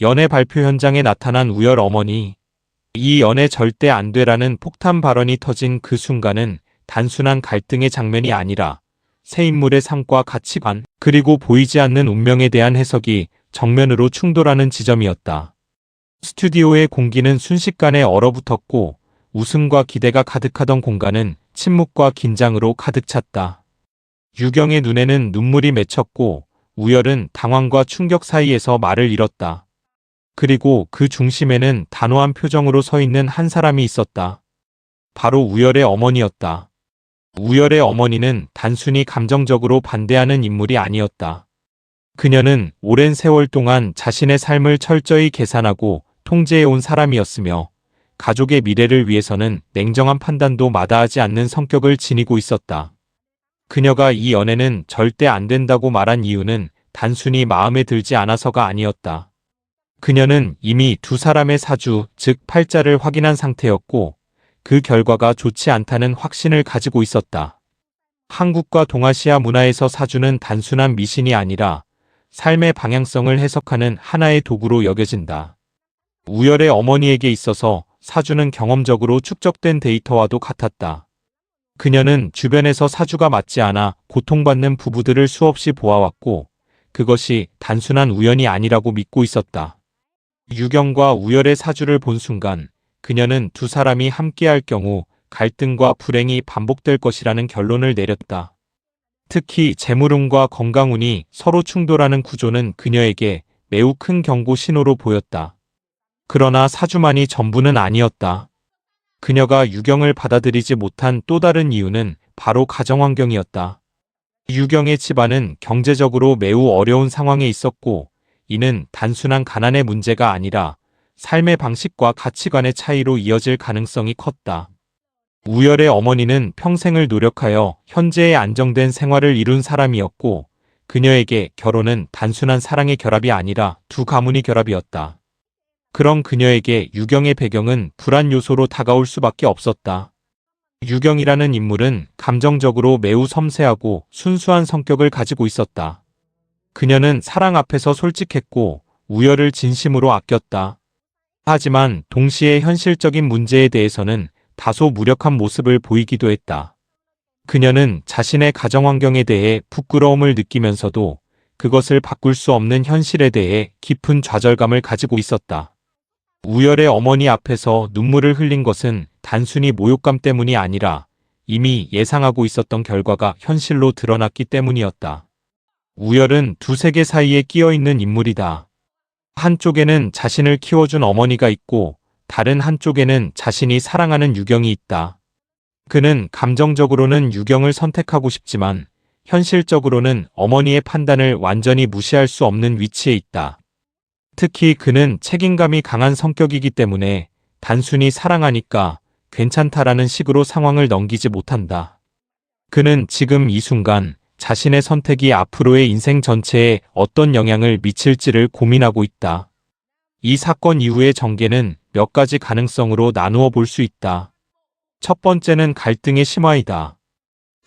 연애 발표 현장에 나타난 우열 어머니. 이 연애 절대 안 돼라는 폭탄 발언이 터진 그 순간은 단순한 갈등의 장면이 아니라 새 인물의 삶과 가치관, 그리고 보이지 않는 운명에 대한 해석이 정면으로 충돌하는 지점이었다. 스튜디오의 공기는 순식간에 얼어붙었고 웃음과 기대가 가득하던 공간은 침묵과 긴장으로 가득 찼다. 유경의 눈에는 눈물이 맺혔고 우열은 당황과 충격 사이에서 말을 잃었다. 그리고 그 중심에는 단호한 표정으로 서 있는 한 사람이 있었다. 바로 우열의 어머니였다. 우열의 어머니는 단순히 감정적으로 반대하는 인물이 아니었다. 그녀는 오랜 세월 동안 자신의 삶을 철저히 계산하고 통제해온 사람이었으며 가족의 미래를 위해서는 냉정한 판단도 마다하지 않는 성격을 지니고 있었다. 그녀가 이 연애는 절대 안 된다고 말한 이유는 단순히 마음에 들지 않아서가 아니었다. 그녀는 이미 두 사람의 사주, 즉 팔자를 확인한 상태였고 그 결과가 좋지 않다는 확신을 가지고 있었다. 한국과 동아시아 문화에서 사주는 단순한 미신이 아니라 삶의 방향성을 해석하는 하나의 도구로 여겨진다. 우열의 어머니에게 있어서 사주는 경험적으로 축적된 데이터와도 같았다. 그녀는 주변에서 사주가 맞지 않아 고통받는 부부들을 수없이 보아왔고 그것이 단순한 우연이 아니라고 믿고 있었다. 유경과 우열의 사주를 본 순간 그녀는 두 사람이 함께할 경우 갈등과 불행이 반복될 것이라는 결론을 내렸다. 특히 재물운과 건강운이 서로 충돌하는 구조는 그녀에게 매우 큰 경고 신호로 보였다. 그러나 사주만이 전부는 아니었다. 그녀가 유경을 받아들이지 못한 또 다른 이유는 바로 가정환경이었다. 유경의 집안은 경제적으로 매우 어려운 상황에 있었고 이는 단순한 가난의 문제가 아니라 삶의 방식과 가치관의 차이로 이어질 가능성이 컸다. 우열의 어머니는 평생을 노력하여 현재의 안정된 생활을 이룬 사람이었고 그녀에게 결혼은 단순한 사랑의 결합이 아니라 두 가문의 결합이었다. 그런 그녀에게 유경의 배경은 불안 요소로 다가올 수밖에 없었다. 유경이라는 인물은 감정적으로 매우 섬세하고 순수한 성격을 가지고 있었다. 그녀는 사랑 앞에서 솔직했고 우열을 진심으로 아꼈다. 하지만 동시에 현실적인 문제에 대해서는 다소 무력한 모습을 보이기도 했다. 그녀는 자신의 가정환경에 대해 부끄러움을 느끼면서도 그것을 바꿀 수 없는 현실에 대해 깊은 좌절감을 가지고 있었다. 우열의 어머니 앞에서 눈물을 흘린 것은 단순히 모욕감 때문이 아니라 이미 예상하고 있었던 결과가 현실로 드러났기 때문이었다. 우열은 두 세계 사이에 끼어 있는 인물이다. 한쪽에는 자신을 키워준 어머니가 있고 다른 한쪽에는 자신이 사랑하는 유경이 있다. 그는 감정적으로는 유경을 선택하고 싶지만 현실적으로는 어머니의 판단을 완전히 무시할 수 없는 위치에 있다. 특히 그는 책임감이 강한 성격이기 때문에 단순히 사랑하니까 괜찮다라는 식으로 상황을 넘기지 못한다. 그는 지금 이 순간 자신의 선택이 앞으로의 인생 전체에 어떤 영향을 미칠지를 고민하고 있다. 이 사건 이후의 전개는 몇 가지 가능성으로 나누어 볼 수 있다. 첫 번째는 갈등의 심화이다.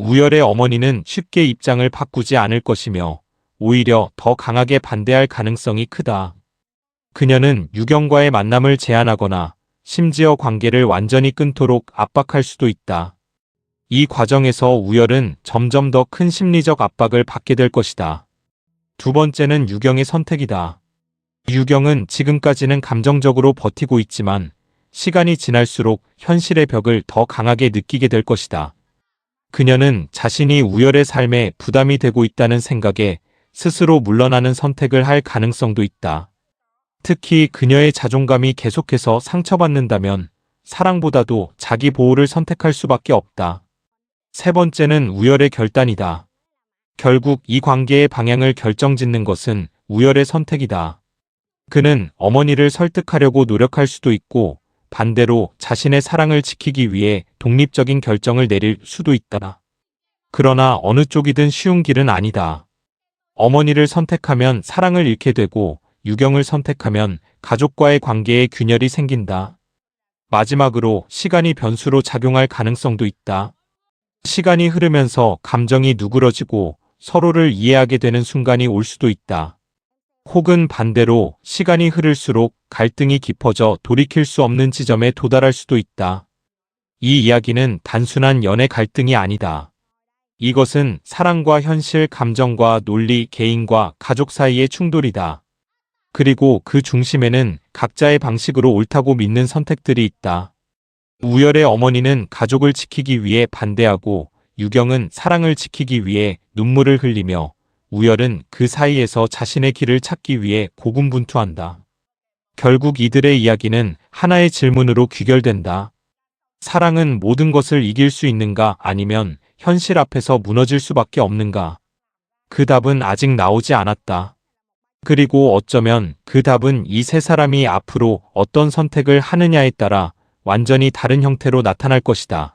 우열의 어머니는 쉽게 입장을 바꾸지 않을 것이며 오히려 더 강하게 반대할 가능성이 크다. 그녀는 유경과의 만남을 제한하거나 심지어 관계를 완전히 끊도록 압박할 수도 있다. 이 과정에서 우열은 점점 더 큰 심리적 압박을 받게 될 것이다. 두 번째는 유경의 선택이다. 유경은 지금까지는 감정적으로 버티고 있지만 시간이 지날수록 현실의 벽을 더 강하게 느끼게 될 것이다. 그녀는 자신이 우열의 삶에 부담이 되고 있다는 생각에 스스로 물러나는 선택을 할 가능성도 있다. 특히 그녀의 자존감이 계속해서 상처받는다면 사랑보다도 자기 보호를 선택할 수밖에 없다. 세 번째는 우열의 결단이다. 결국 이 관계의 방향을 결정짓는 것은 우열의 선택이다. 그는 어머니를 설득하려고 노력할 수도 있고 반대로 자신의 사랑을 지키기 위해 독립적인 결정을 내릴 수도 있다. 그러나 어느 쪽이든 쉬운 길은 아니다. 어머니를 선택하면 사랑을 잃게 되고 유경을 선택하면 가족과의 관계에 균열이 생긴다. 마지막으로 시간이 변수로 작용할 가능성도 있다. 시간이 흐르면서 감정이 누그러지고 서로를 이해하게 되는 순간이 올 수도 있다. 혹은 반대로 시간이 흐를수록 갈등이 깊어져 돌이킬 수 없는 지점에 도달할 수도 있다. 이 이야기는 단순한 연애 갈등이 아니다. 이것은 사랑과 현실, 감정과 논리, 개인과 가족 사이의 충돌이다. 그리고 그 중심에는 각자의 방식으로 옳다고 믿는 선택들이 있다. 우열의 어머니는 가족을 지키기 위해 반대하고 유경은 사랑을 지키기 위해 눈물을 흘리며 우열은 그 사이에서 자신의 길을 찾기 위해 고군분투한다. 결국 이들의 이야기는 하나의 질문으로 귀결된다. 사랑은 모든 것을 이길 수 있는가 아니면 현실 앞에서 무너질 수밖에 없는가? 그 답은 아직 나오지 않았다. 그리고 어쩌면 그 답은 이 세 사람이 앞으로 어떤 선택을 하느냐에 따라 완전히 다른 형태로 나타날 것이다.